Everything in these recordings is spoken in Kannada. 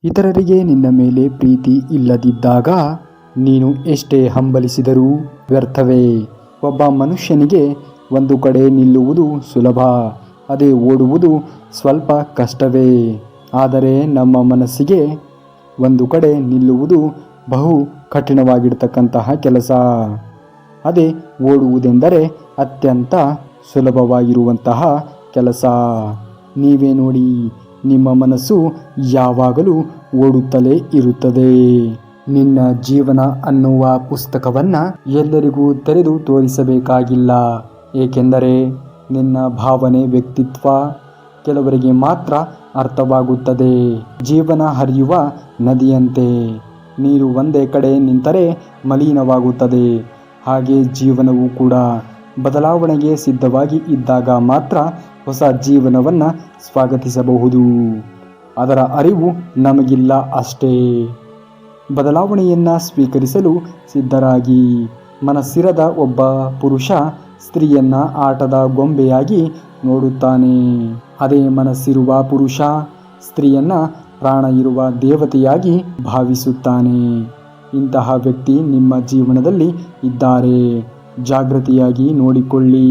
ಇತರರಿಗೆ ನಿನ್ನ ಮೇಲೆ ಪ್ರೀತಿ ಇಲ್ಲದಿದ್ದಾಗ ನೀನು ಎಷ್ಟೇ ಹಂಬಲಿಸಿದರೂ ವ್ಯರ್ಥವೇ. ಒಬ್ಬ ಮನುಷ್ಯನಿಗೆ ಒಂದು ಕಡೆ ನಿಲ್ಲುವುದು ಸುಲಭ, ಅದೇ ಓಡುವುದು ಸ್ವಲ್ಪ ಕಷ್ಟವೇ. ಆದರೆ ನಮ್ಮ ಮನಸ್ಸಿಗೆ ಒಂದು ಕಡೆ ನಿಲ್ಲುವುದು ಬಹು ಕಠಿಣವಾಗಿರ್ತಕ್ಕಂತಹ ಕೆಲಸ. ಅದೇ ಓಡುವುದೆಂದರೆ ಅತ್ಯಂತ ಸುಲಭವಾಗಿರುವಂತಹ ಕೆಲಸ. ನೀವೇ ನೋಡಿ, ನಿಮ್ಮ ಮನಸ್ಸು ಯಾವಾಗಲೂ ಓಡುತ್ತಲೇ ಇರುತ್ತದೆ. ನಿನ್ನ ಜೀವನ ಅನ್ನುವ ಪುಸ್ತಕವನ್ನು ಎಲ್ಲರಿಗೂ ತೆರೆದು ತೋರಿಸಬೇಕಾಗಿಲ್ಲ. ಏಕೆಂದರೆ ನಿನ್ನ ಭಾವನೆ, ವ್ಯಕ್ತಿತ್ವ ಕೆಲವರಿಗೆ ಮಾತ್ರ ಅರ್ಥವಾಗುತ್ತದೆ. ಜೀವನ ಹರಿಯುವ ನದಿಯಂತೆ ನೀರು ಒಂದೇ ಕಡೆ ನಿಂತರೆ ಮಲಿನವಾಗುತ್ತದೆ. ಹಾಗೆ ಜೀವನವೂ ಕೂಡ ಬದಲಾವಣೆಗೆ ಸಿದ್ಧವಾಗಿ ಇದ್ದಾಗ ಮಾತ್ರ ಹೊಸ ಜೀವನವನ್ನು ಸ್ವಾಗತಿಸಬಹುದು. ಅದರ ಅರಿವು ನಮಗಿಲ್ಲ ಅಷ್ಟೇ. ಬದಲಾವಣೆಯನ್ನು ಸ್ವೀಕರಿಸಲು ಸಿದ್ಧರಾಗಿ. ಮನಸ್ಸಿರದ ಒಬ್ಬ ಪುರುಷ ಸ್ತ್ರೀಯನ್ನ ಆಟದ ಗೊಂಬೆಯಾಗಿ ನೋಡುತ್ತಾನೆ. ಅದೇ ಮನಸ್ಸಿರುವ ಪುರುಷ ಸ್ತ್ರೀಯನ್ನ ಪ್ರಾಣ ಇರುವ ದೇವತೆಯಾಗಿ ಭಾವಿಸುತ್ತಾನೆ. ಇಂತಹ ವ್ಯಕ್ತಿ ನಿಮ್ಮ ಜೀವನದಲ್ಲಿ ಇದ್ದಾರೆ. ಜಾಗೃತಿಯಾಗಿ ನೋಡಿಕೊಳ್ಳಿ.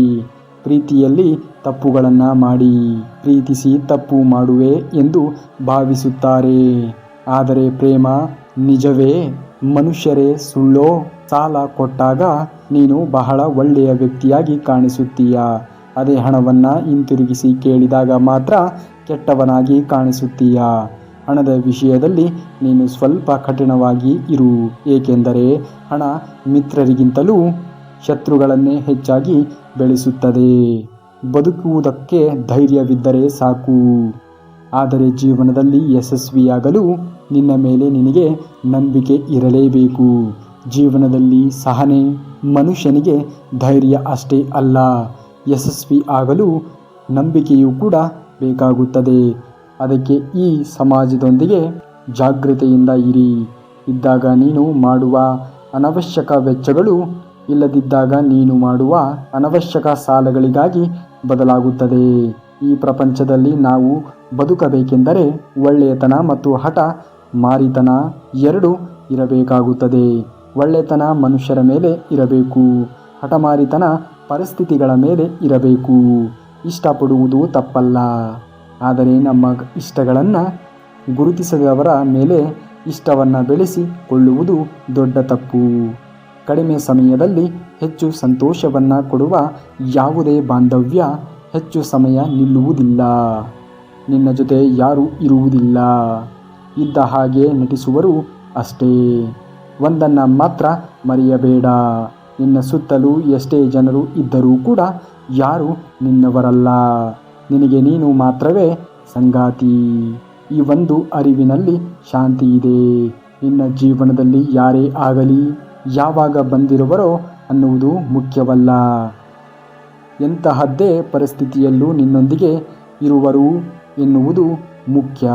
ಪ್ರೀತಿಯಲ್ಲಿ ತಪ್ಪುಗಳನ್ನು ಮಾಡಿ ಪ್ರೀತಿಸಿ ತಪ್ಪು ಮಾಡುವೆ ಎಂದು ಭಾವಿಸುತ್ತಾರೆ. ಆದರೆ ಪ್ರೇಮ ನಿಜವೇ? ಮನುಷ್ಯರೇ ಸುಳ್ಳೋ? ಸಾಲ ಕೊಟ್ಟಾಗ ನೀನು ಬಹಳ ಒಳ್ಳೆಯ ವ್ಯಕ್ತಿಯಾಗಿ ಕಾಣಿಸುತ್ತೀಯ. ಅದೇ ಹಣವನ್ನು ಹಿಂತಿರುಗಿಸಿ ಕೇಳಿದಾಗ ಮಾತ್ರ ಕೆಟ್ಟವನಾಗಿ ಕಾಣಿಸುತ್ತೀಯ. ಹಣದ ವಿಷಯದಲ್ಲಿ ನೀನು ಸ್ವಲ್ಪ ಕಠಿಣವಾಗಿ ಇರು. ಏಕೆಂದರೆ ಹಣ ಮಿತ್ರರಿಗಿಂತಲೂ ಶತ್ರುಗಳನ್ನೇ ಹೆಚ್ಚಾಗಿ ಬೆಳೆಸುತ್ತದೆ. ಬದುಕುವುದಕ್ಕೆ ಧೈರ್ಯವಿದ್ದರೆ ಸಾಕು. ಆದರೆ ಜೀವನದಲ್ಲಿ ಯಶಸ್ವಿಯಾಗಲು ನಿನ್ನ ಮೇಲೆ ನಿನಗೆ ನಂಬಿಕೆ ಇರಲೇಬೇಕು. ಜೀವನದಲ್ಲಿ ಸಹನೆ, ಮನುಷ್ಯನಿಗೆ ಧೈರ್ಯ ಅಷ್ಟೇ ಅಲ್ಲ, ಯಶಸ್ವಿ ಆಗಲು ನಂಬಿಕೆಯೂ ಕೂಡ ಬೇಕಾಗುತ್ತದೆ. ಅದಕ್ಕೆ ಈ ಸಮಾಜದೊಂದಿಗೆ ಜಾಗೃತೆಯಿಂದ ಇರಿ. ಇದ್ದಾಗ ನೀನು ಮಾಡುವ ಅನವಶ್ಯಕ ವೆಚ್ಚಗಳು ಇಲ್ಲದಿದ್ದಾಗ ನೀನು ಮಾಡುವ ಅನವಶ್ಯಕ ಸಾಲಗಳಿಗಾಗಿ ಬದಲಾಗುತ್ತದೆ. ಈ ಪ್ರಪಂಚದಲ್ಲಿ ನಾವು ಬದುಕಬೇಕೆಂದರೆ ಒಳ್ಳೆಯತನ ಮತ್ತು ಹಠ ಮಾರಿತನ ಎರಡೂ ಇರಬೇಕಾಗುತ್ತದೆ. ಒಳ್ಳೆತನ ಮನುಷ್ಯರ ಮೇಲೆ ಇರಬೇಕು, ಹಠಮಾರಿತನ ಪರಿಸ್ಥಿತಿಗಳ ಮೇಲೆ ಇರಬೇಕು. ಇಷ್ಟಪಡುವುದು ತಪ್ಪಲ್ಲ, ಆದರೆ ನಮ್ಮ ಇಷ್ಟಗಳನ್ನು ಗುರುತಿಸದವರ ಮೇಲೆ ಇಷ್ಟವನ್ನು ಬೆಳೆಸಿಕೊಳ್ಳುವುದು ದೊಡ್ಡ ತಪ್ಪು. ಕಡಿಮೆ ಸಮಯದಲ್ಲಿ ಹೆಚ್ಚು ಸಂತೋಷವನ್ನು ಕೊಡುವ ಯಾವುದೇ ಬಾಂಧವ್ಯ ಹೆಚ್ಚು ಸಮಯ ನಿಲ್ಲುವುದಿಲ್ಲ. ನಿನ್ನ ಜೊತೆ ಯಾರೂ ಇರುವುದಿಲ್ಲ, ಇದ್ದ ಹಾಗೆ ನಟಿಸುವರು ಅಷ್ಟೇ. ಒಂದನ್ನು ಮಾತ್ರ ಮರೆಯಬೇಡ, ನಿನ್ನ ಸುತ್ತಲೂ ಎಷ್ಟೇ ಜನರು ಇದ್ದರೂ ಕೂಡ ಯಾರೂ ನಿನ್ನವರಲ್ಲ, ನಿನಗೆ ನೀನು ಮಾತ್ರವೇ ಸಂಗಾತಿ. ಈ ಒಂದು ಅರಿವಿನಲ್ಲಿ ಶಾಂತಿ ಇದೆ. ನಿನ್ನ ಜೀವನದಲ್ಲಿ ಯಾರೇ ಆಗಲಿ, ಯಾವಾಗ ಬಂದಿರುವರೋ ಅನ್ನುವುದು ಮುಖ್ಯವಲ್ಲ, ಎಂತಹದ್ದೇ ಪರಿಸ್ಥಿತಿಯಲ್ಲೂ ನಿನ್ನೊಂದಿಗೆ ಇರುವರು ಎನ್ನುವುದು ಮುಖ್ಯ.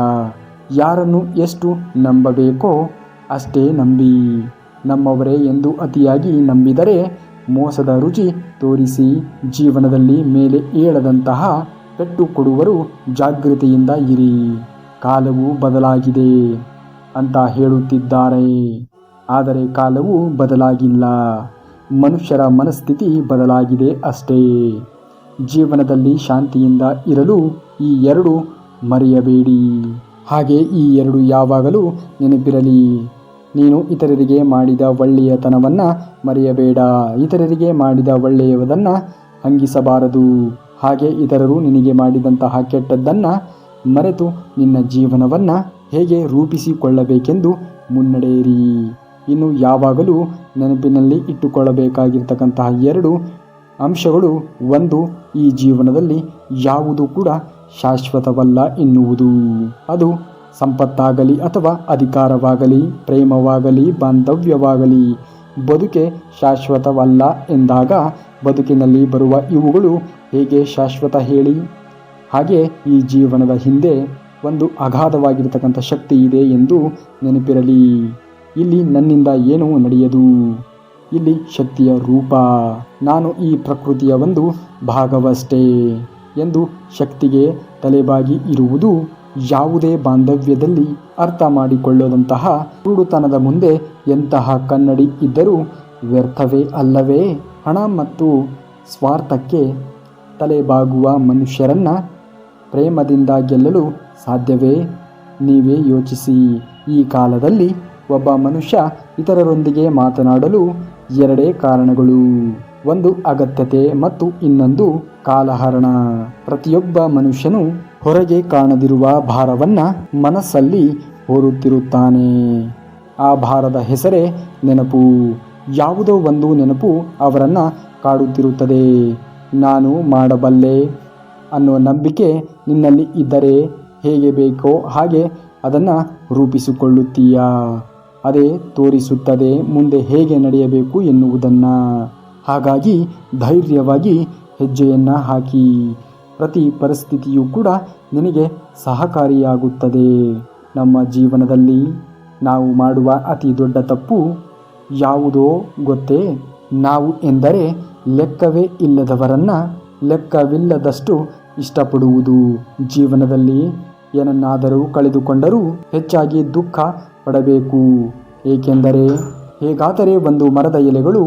ಯಾರನ್ನು ಎಷ್ಟು ನಂಬಬೇಕೋ ಅಷ್ಟೇ ನಂಬಿ. ನಮ್ಮವರೇ ಎಂದು ಅತಿಯಾಗಿ ನಂಬಿದರೆ ಮೋಸದ ರುಚಿ ತೋರಿಸಿ ಜೀವನದಲ್ಲಿ ಮೇಲೆ ಏಳದಂತಹ ಪೆಟ್ಟು ಕೊಡುವರು. ಜಾಗೃತಿಯಿಂದ ಇರಿ. ಕಾಲವು ಬದಲಾಗಿದೆ ಅಂತ ಹೇಳುತ್ತಿದ್ದಾರೆ, ಆದರೆ ಕಾಲವು ಬದಲಾಗಿಲ್ಲ. ಮನುಷ್ಯರ ಮನಸ್ಥಿತಿ ಬದಲಾಗಿದೆ ಅಷ್ಟೇ. ಜೀವನದಲ್ಲಿ ಶಾಂತಿಯಿಂದ ಇರಲು ಈ ಎರಡು ಮರೆಯಬೇಡಿ. ಹಾಗೆ ಈ ಎರಡು ಯಾವಾಗಲೂ ನೆನಪಿರಲಿ. ನೀನು ಇತರರಿಗೆ ಮಾಡಿದ ಒಳ್ಳೆಯತನವನ್ನು ಮರೆಯಬೇಡ. ಇತರರಿಗೆ ಮಾಡಿದ ಒಳ್ಳೆಯದನ್ನು ಹಂಗಿಸಬಾರದು. ಹಾಗೆ ಇತರರು ನಿನಗೆ ಮಾಡಿದಂತಹ ಕೆಟ್ಟದ್ದನ್ನು ಮರೆತು ನಿನ್ನ ಜೀವನವನ್ನು ಹೇಗೆ ರೂಪಿಸಿಕೊಳ್ಳಬೇಕೆಂದು ಮುನ್ನಡೆಯಿರಿ. ಇನ್ನು ಯಾವಾಗಲೂ ನೆನಪಿನಲ್ಲಿ ಇಟ್ಟುಕೊಳ್ಳಬೇಕಾಗಿರ್ತಕ್ಕಂತಹ ಎರಡು ಅಂಶಗಳು. ಒಂದು, ಈ ಜೀವನದಲ್ಲಿ ಯಾವುದು ಕೂಡ ಶಾಶ್ವತವಲ್ಲ ಎನ್ನುವುದು. ಅದು ಸಂಪತ್ತಾಗಲಿ ಅಥವಾ ಅಧಿಕಾರವಾಗಲಿ, ಪ್ರೇಮವಾಗಲಿ, ಬಾಂಧವ್ಯವಾಗಲಿ, ಬದುಕೆ ಶಾಶ್ವತವಲ್ಲ ಎಂದಾಗ ಬದುಕಿನಲ್ಲಿ ಬರುವ ಇವುಗಳು ಹೇಗೆ ಶಾಶ್ವತ ಹೇಳಿ? ಹಾಗೆ ಈ ಜೀವನದ ಹಿಂದೆ ಒಂದು ಅಗಾಧವಾಗಿರ್ತಕ್ಕಂಥ ಶಕ್ತಿ ಇದೆ ಎಂದು ನೆನಪಿರಲಿ. ಇಲ್ಲಿ ನನ್ನಿಂದ ಏನೂ ನಡೆಯದು, ಇಲ್ಲಿ ಶಕ್ತಿಯ ರೂಪ, ನಾನು ಈ ಪ್ರಕೃತಿಯ ಒಂದು ಭಾಗವಷ್ಟೇ ಎಂದು ಶಕ್ತಿಗೆ ತಲೆಬಾಗಿ ಇರುವುದು ಯಾವುದೇ ಬಾಂಧವ್ಯದಲ್ಲಿ ಅರ್ಥ ಮಾಡಿಕೊಳ್ಳದಂತಹ ಕುರುಡುತನದ ಮುಂದೆ ಎಂತಹ ಕನ್ನಡಿ ಇದ್ದರೂ ವ್ಯರ್ಥವೇ ಅಲ್ಲವೇ? ಹಣ ಮತ್ತು ಸ್ವಾರ್ಥಕ್ಕೆ ತಲೆಬಾಗುವ ಮನುಷ್ಯರನ್ನ ಪ್ರೇಮದಿಂದ ಗೆಲ್ಲಲು ಸಾಧ್ಯವೇ? ನೀವೇ ಯೋಚಿಸಿ. ಈ ಕಾಲದಲ್ಲಿ ಒಬ್ಬ ಮನುಷ್ಯ ಇತರರೊಂದಿಗೆ ಮಾತನಾಡಲು ಎರಡೇ ಕಾರಣಗಳು. ಒಂದು ಅಗತ್ಯತೆ ಮತ್ತು ಇನ್ನೊಂದು ಕಾಲಹರಣ. ಪ್ರತಿಯೊಬ್ಬ ಮನುಷ್ಯನು ಹೊರಗೆ ಕಾಣದಿರುವ ಭಾರವನ್ನ ಮನಸ್ಸಲ್ಲಿ ಹೊರುತ್ತಿರುತ್ತಾನೆ. ಆ ಭಾರದ ಹೆಸರೇ ನೆನಪು. ಯಾವುದೋ ಒಂದು ನೆನಪು ಅವರನ್ನ ಕಾಡುತ್ತಿರುತ್ತದೆ. ನಾನು ಮಾಡಬಲ್ಲೆ ಅನ್ನೋ ನಂಬಿಕೆ ನಿನ್ನಲ್ಲಿ ಇದ್ದರೆ ಹೇಗೆ ಬೇಕೋ ಹಾಗೆ ಅದನ್ನು ರೂಪಿಸಿಕೊಳ್ಳುತ್ತೀಯಾ. ಅದೇ ತೋರಿಸುತ್ತದೆ ಮುಂದೆ ಹೇಗೆ ನಡೆಯಬೇಕು ಎನ್ನುವುದನ್ನು. ಹಾಗಾಗಿ ಧೈರ್ಯವಾಗಿ ಹೆಜ್ಜೆಯನ್ನು ಹಾಕಿ. ಪ್ರತಿ ಪರಿಸ್ಥಿತಿಯೂ ಕೂಡ ನಿನಗೆ ಸಹಕಾರಿಯಾಗುತ್ತದೆ. ನಮ್ಮ ಜೀವನದಲ್ಲಿ ನಾವು ಮಾಡುವ ಅತಿ ದೊಡ್ಡ ತಪ್ಪು ಯಾವುದೋ ಗೊತ್ತೇ? ನಾವು ಎಂದರೆ ಲೆಕ್ಕವೇ ಇಲ್ಲದವರನ್ನು ಲೆಕ್ಕವಿಲ್ಲದಷ್ಟು ಇಷ್ಟಪಡುವುದು. ಜೀವನದಲ್ಲಿ ಏನನ್ನಾದರೂ ಕಳೆದುಕೊಂಡರೂ ಹೆಚ್ಚಾಗಿ ದುಃಖ ಪಡಬೇಕು. ಏಕೆಂದರೆ ಹೇಗಾದರೆ ಒಂದು ಮರದ ಎಲೆಗಳು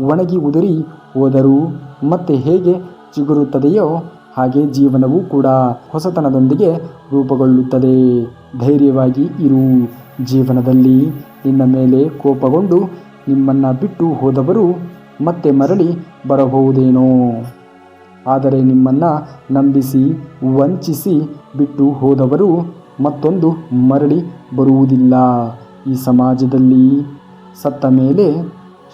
ಒಣಗಿ ಉದುರಿ ಹೋದರೂ ಮತ್ತೆ ಹೇಗೆ ಚಿಗುರುತ್ತದೆಯೋ ಹಾಗೆ ಜೀವನವೂ ಕೂಡ ಹೊಸತನದೊಂದಿಗೆ ರೂಪುಗೊಳ್ಳುತ್ತದೆ. ಧೈರ್ಯವಾಗಿ ಇರು. ಜೀವನದಲ್ಲಿ ನಿನ್ನ ಮೇಲೆ ಕೋಪಗೊಂಡು ನಿಮ್ಮನ್ನು ಬಿಟ್ಟು ಹೋದವರು ಮತ್ತೆ ಮರಳಿ ಬರಬಹುದೇನೋ. ಆದರೆ ನಿಮ್ಮನ್ನು ನಂಬಿಸಿ ವಂಚಿಸಿ ಬಿಟ್ಟು ಹೋದವರು ಮತ್ತೊಂದು ಮರಳಿ ಬರುವುದಿಲ್ಲ. ಈ ಸಮಾಜದಲ್ಲಿ ಸತ್ತ ಮೇಲೆ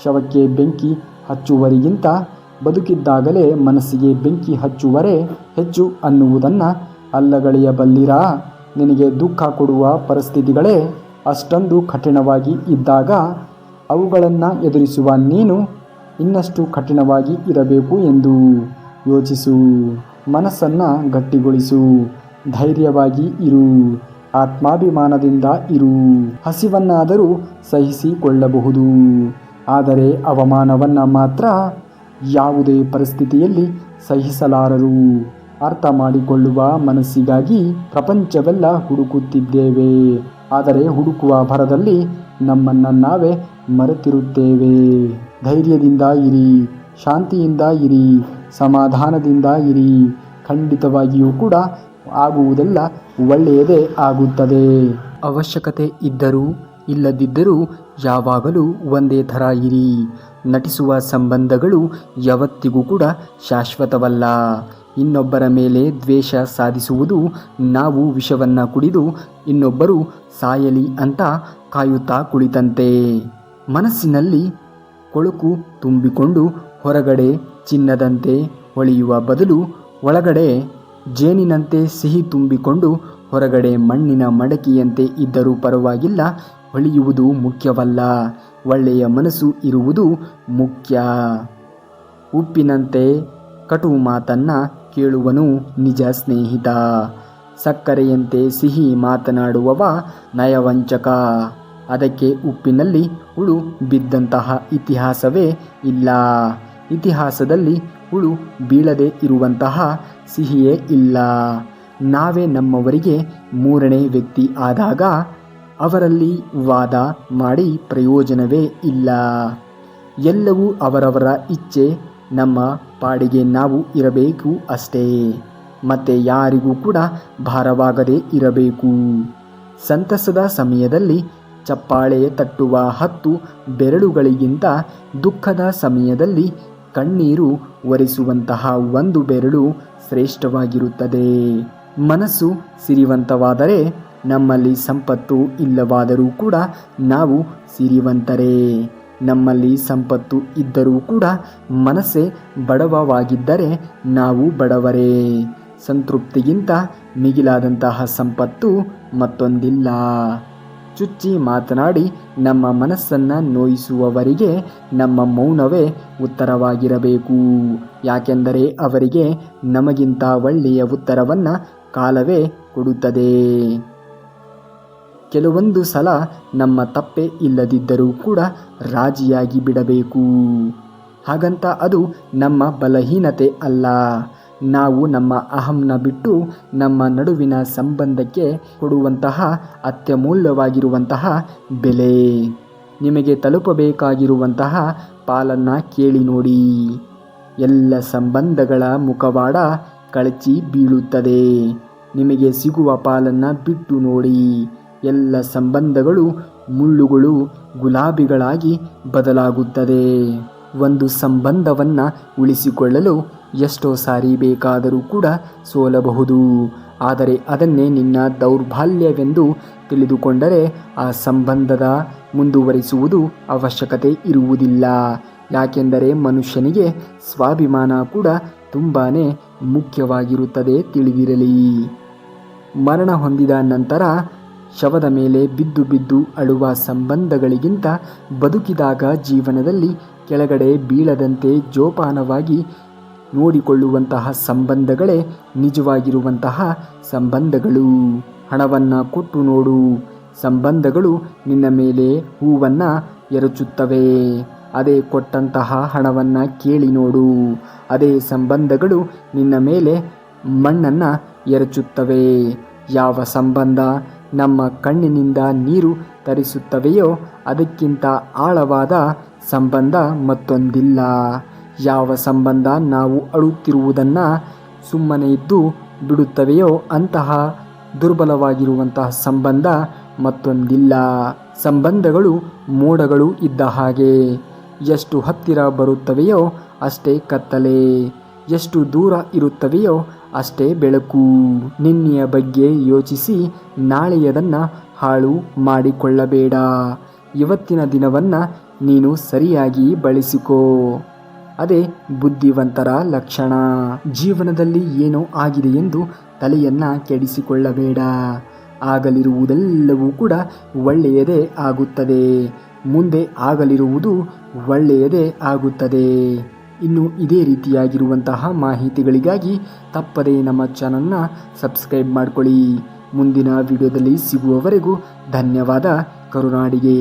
ಶವಕ್ಕೆ ಬೆಂಕಿ ಹಚ್ಚುವರಿಗಿಂತ ಬದುಕಿದ್ದಾಗಲೇ ಮನಸ್ಸಿಗೆ ಬೆಂಕಿ ಹಚ್ಚುವರೇ ಹೆಚ್ಚು ಅನ್ನುವುದನ್ನು ಅಲ್ಲಗಳೆಯಬಲ್ಲಿರಾ? ನಿನಗೆ ದುಃಖ ಕೊಡುವ ಪರಿಸ್ಥಿತಿಗಳೇ ಅಷ್ಟೊಂದು ಕಠಿಣವಾಗಿ ಇದ್ದಾಗ ಅವುಗಳನ್ನು ಎದುರಿಸುವ ನೀನು ಇನ್ನಷ್ಟು ಕಠಿಣವಾಗಿ ಇರಬೇಕು ಎಂದು ಯೋಚಿಸು. ಮನಸ್ಸನ್ನು ಗಟ್ಟಿಗೊಳಿಸು. ಧೈರ್ಯವಾಗಿ ಇರು. ಆತ್ಮಾಭಿಮಾನದಿಂದ ಇರು. ಹಸಿವನ್ನಾದರೂ ಸಹಿಸಿಕೊಳ್ಳಬಹುದು, ಆದರೆ ಅವಮಾನವನ್ನು ಮಾತ್ರ ಯಾವುದೇ ಪರಿಸ್ಥಿತಿಯಲ್ಲಿ ಸಹಿಸಲಾರರು. ಅರ್ಥ ಮಾಡಿಕೊಳ್ಳುವ ಮನಸ್ಸಿಗಾಗಿ ಪ್ರಪಂಚವೆಲ್ಲ ಹುಡುಕುತ್ತಿದ್ದೇವೆ. ಆದರೆ ಹುಡುಕುವ ಭರದಲ್ಲಿ ನಮ್ಮನ್ನು ನಾವೇ ಮರೆತಿರುತ್ತೇವೆ. ಧೈರ್ಯದಿಂದ ಇರಿ. ಶಾಂತಿಯಿಂದ ಇರಿ. ಸಮಾಧಾನದಿಂದ ಇರಿ. ಖಂಡಿತವಾಗಿಯೂ ಕೂಡ ಆಗುವುದೆಲ್ಲ ಒಳ್ಳೆಯದೇ ಆಗುತ್ತದೆ. ಅವಶ್ಯಕತೆ ಇದ್ದರೂ ಇಲ್ಲದಿದ್ದರೂ ಯಾವಾಗಲೂ ಒಂದೇ ಥರ ಇರಿ. ನಟಿಸುವ ಸಂಬಂಧಗಳು ಯಾವತ್ತಿಗೂ ಕೂಡ ಶಾಶ್ವತವಲ್ಲ. ಇನ್ನೊಬ್ಬರ ಮೇಲೆ ದ್ವೇಷ ಸಾಧಿಸುವುದು ನಾವು ವಿಷವನ್ನು ಕುಡಿದು ಇನ್ನೊಬ್ಬರು ಸಾಯಲಿ ಅಂತ ಕಾಯುತ್ತಾ ಕುಳಿತಂತೆ. ಮನಸ್ಸಿನಲ್ಲಿ ಕೊಳುಕು ತುಂಬಿಕೊಂಡು ಹೊರಗಡೆ ಚಿನ್ನದಂತೆ ಹೊಳೆಯುವ ಬದಲು ಒಳಗಡೆ ಜೇನಿನಂತೆ ಸಿಹಿ ತುಂಬಿಕೊಂಡು ಹೊರಗಡೆ ಮಣ್ಣಿನ ಮಡಕೆಯಂತೆ ಇದ್ದರೂ ಪರವಾಗಿಲ್ಲ, ಹೊಳೆಯುವುದು ಮುಖ್ಯವಲ್ಲ. ಒಳ್ಳೆಯ ಮನಸ್ಸು ಇರುವುದು ಮುಖ್ಯ. ಉಪ್ಪಿನಂತೆ ಕಟು ಮಾತನ್ನು ಕೇಳುವನು ನಿಜ ಸ್ನೇಹಿತ. ಸಕ್ಕರೆಯಂತೆ ಸಿಹಿ ಮಾತನಾಡುವವ ನಯವಂಚಕ. ಅದಕ್ಕೆ ಉಪ್ಪಿನಲ್ಲಿ ಹುಳು ಬಿದ್ದಂತಹ ಇತಿಹಾಸವೇ ಇಲ್ಲ. ಇತಿಹಾಸದಲ್ಲಿ ಹುಳು ಬೀಳದೆ ಇರುವಂತಹ ಸಿಹಿಯೇ ಇಲ್ಲ. ನಾವೇ ನಮ್ಮವರಿಗೆ ಮೂರನೇ ವ್ಯಕ್ತಿ ಆದಾಗ ಅವರಲ್ಲಿ ವಾದ ಮಾಡಿ ಪ್ರಯೋಜನವೇ ಇಲ್ಲ. ಎಲ್ಲವೂ ಅವರವರ ಇಚ್ಛೆ. ನಮ್ಮ ಪಾಡಿಗೆ ನಾವು ಇರಬೇಕು ಅಷ್ಟೇ. ಮತ್ತೆ ಯಾರಿಗೂ ಕೂಡ ಭಾರವಾಗದೇ ಇರಬೇಕು. ಸಂತಸದ ಸಮಯದಲ್ಲಿ ಚಪ್ಪಾಳೆ ತಟ್ಟುವ 10 ಬೆರಳುಗಳಿಗಿಂತ ದುಃಖದ ಸಮಯದಲ್ಲಿ ಕಣ್ಣೀರು ಒರೆಸುವಂತಹ 1 ಬೆರಳು ಶ್ರೇಷ್ಠವಾಗಿರುತ್ತದೆ. ಮನಸ್ಸು ಸಿರಿವಂತವಾದರೆ ನಮ್ಮಲ್ಲಿ ಸಂಪತ್ತು ಇಲ್ಲವಾದರೂ ಕೂಡ ನಾವು ಸಿರಿವಂತರೇ. ನಮ್ಮಲ್ಲಿ ಸಂಪತ್ತು ಇದ್ದರೂ ಕೂಡ ಮನಸ್ಸೇ ಬಡವವಾಗಿದ್ದರೆ ನಾವು ಬಡವರೇ. ಸಂತೃಪ್ತಿಗಿಂತ ಮಿಗಿಲಾದಂತಹ ಸಂಪತ್ತು ಮತ್ತೊಂದಿಲ್ಲ. ಚುಚ್ಚಿ ಮಾತನಾಡಿ ನಮ್ಮ ಮನಸ್ಸನ್ನು ನೋಯಿಸುವವರಿಗೆ ನಮ್ಮ ಮೌನವೇ ಉತ್ತರವಾಗಿರಬೇಕು. ಯಾಕೆಂದರೆ ಅವರಿಗೆ ನಮಗಿಂತ ಒಳ್ಳೆಯ ಉತ್ತರವನ್ನು ಕಾಲವೇ ಕೊಡುತ್ತದೆ. ಕೆಲವೊಂದು ಸಲ ನಮ್ಮ ತಪ್ಪೇ ಇಲ್ಲದಿದ್ದರೂ ಕೂಡ ರಾಜಿಯಾಗಿ ಬಿಡಬೇಕು. ಹಾಗಂತ ಅದು ನಮ್ಮ ಬಲಹೀನತೆ ಅಲ್ಲ. ನಾವು ನಮ್ಮ ಅಹಂನ ಬಿಟ್ಟು ನಮ್ಮ ನಡುವಿನ ಸಂಬಂಧಕ್ಕೆ ಕೊಡುವಂತಹ ಅತ್ಯಮೂಲ್ಯವಾಗಿರುವಂತಹ ಬೆಲೆ. ನಿಮಗೆ ತಲುಪಬೇಕಾಗಿರುವಂತಹ ಪಾಲನ್ನು ಕೇಳಿ ನೋಡಿ. ಎಲ್ಲ ಸಂಬಂಧಗಳ ಮುಖವಾಡ ಕಳಚಿ ಬೀಳುತ್ತದೆ. ನಿಮಗೆ ಸಿಗುವ ಪಾಲನ್ನು ಬಿಟ್ಟು ನೋಡಿ. ಎಲ್ಲ ಸಂಬಂಧಗಳು ಮುಳ್ಳುಗಳು ಗುಲಾಬಿಗಳಾಗಿ ಬದಲಾಗುತ್ತದೆ. ಒಂದು ಸಂಬಂಧವನ್ನು ಉಳಿಸಿಕೊಳ್ಳಲು ಎಷ್ಟೋ ಸಾರಿ ಬೇಕಾದರೂ ಕೂಡ ಸೋಲಬಹುದು. ಆದರೆ ಅದನ್ನೇ ನಿನ್ನ ದೌರ್ಬಲ್ಯವೆಂದು ತಿಳಿದುಕೊಂಡರೆ ಆ ಸಂಬಂಧದ ಮುಂದುವರಿಸುವುದು ಅವಶ್ಯಕತೆ ಇರುವುದಿಲ್ಲ. ಯಾಕೆಂದರೆ ಮನುಷ್ಯನಿಗೆ ಸ್ವಾಭಿಮಾನ ಕೂಡ ತುಂಬಾ ಮುಖ್ಯವಾಗಿರುತ್ತದೆ, ತಿಳಿದಿರಲಿ. ಮರಣ ಹೊಂದಿದ ನಂತರ ಶವದ ಮೇಲೆ ಬಿದ್ದು ಬಿದ್ದು ಅಳುವ ಸಂಬಂಧಗಳಿಗಿಂತ ಬದುಕಿದಾಗ ಜೀವನದಲ್ಲಿ ಕೆಳಗಡೆ ಬೀಳದಂತೆ ಜೋಪಾನವಾಗಿ ನೋಡಿಕೊಳ್ಳುವಂತಹ ಸಂಬಂಧಗಳೇ ನಿಜವಾಗಿರುವಂತಹ ಸಂಬಂಧಗಳು. ಹಣವನ್ನು ಕೊಟ್ಟು ನೋಡು, ಸಂಬಂಧಗಳು ನಿನ್ನ ಮೇಲೆ ಹೂವನ್ನು ಎರಚುತ್ತವೆ. ಅದೇ ಕೊಟ್ಟಂತಹ ಹಣವನ್ನು ಕೇಳಿ ನೋಡು, ಅದೇ ಸಂಬಂಧಗಳು ನಿನ್ನ ಮೇಲೆ ಮಣ್ಣನ್ನು ಎರಚುತ್ತವೆ. ಯಾವ ಸಂಬಂಧ ನಮ್ಮ ಕಣ್ಣಿನಿಂದ ನೀರು ತರಿಸುತ್ತವೆಯೋ ಅದಕ್ಕಿಂತ ಆಳವಾದ ಸಂಬಂಧ ಮತ್ತೊಂದಿಲ್ಲ. ಯಾವ ಸಂಬಂಧ ನಾವು ಅಳುತ್ತಿರುವುದನ್ನು ಸುಮ್ಮನೆ ಇದ್ದು ಬಿಡುತ್ತವೆಯೋ ಅಂತಹ ದುರ್ಬಲವಾಗಿರುವಂತಹ ಸಂಬಂಧ ಮತ್ತೊಂದಿಲ್ಲ. ಸಂಬಂಧಗಳು ಮೋಡಗಳು ಇದ್ದ ಹಾಗೆ, ಎಷ್ಟು ಹತ್ತಿರ ಬರುತ್ತವೆಯೋ ಅಷ್ಟೇ ಕತ್ತಲೆ, ಎಷ್ಟು ದೂರ ಇರುತ್ತವೆಯೋ ಅಷ್ಟೇ ಬೆಳಕು. ನಿನ್ನೆಯ ಬಗ್ಗೆ ಯೋಚಿಸಿ ನಾಳೆಯದನ್ನು ಹಾಳು ಮಾಡಿಕೊಳ್ಳಬೇಡ. ಇವತ್ತಿನ ದಿನವನ್ನು ನೀನು ಸರಿಯಾಗಿ ಬಳಸಿಕೋ. ಅದೇ ಬುದ್ಧಿವಂತರ ಲಕ್ಷಣ. ಜೀವನದಲ್ಲಿ ಏನೋ ಆಗಿದೆ ಎಂದು ತಲೆಯನ್ನು ಕೆಡಿಸಿಕೊಳ್ಳಬೇಡ. ಆಗಲಿರುವುದೆಲ್ಲವೂ ಕೂಡ ಒಳ್ಳೆಯದೇ ಆಗುತ್ತದೆ. ಮುಂದೆ ಆಗಲಿರುವುದು ಒಳ್ಳೆಯದೇ ಆಗುತ್ತದೆ. ಇನ್ನು ಇದೇ ರೀತಿಯಾಗಿರುವಂತಹ ಮಾಹಿತಿಗಳಿಗಾಗಿ ತಪ್ಪದೇ ನಮ್ಮ ಚಾನಲ್ನ ಸಬ್ಸ್ಕ್ರೈಬ್ ಮಾಡಿಕೊಳ್ಳಿ. ಮುಂದಿನ ವಿಡಿಯೋದಲ್ಲಿ ಸಿಗುವವರೆಗೂ ಧನ್ಯವಾದ. ಕರುನಾಡಿಗೆ.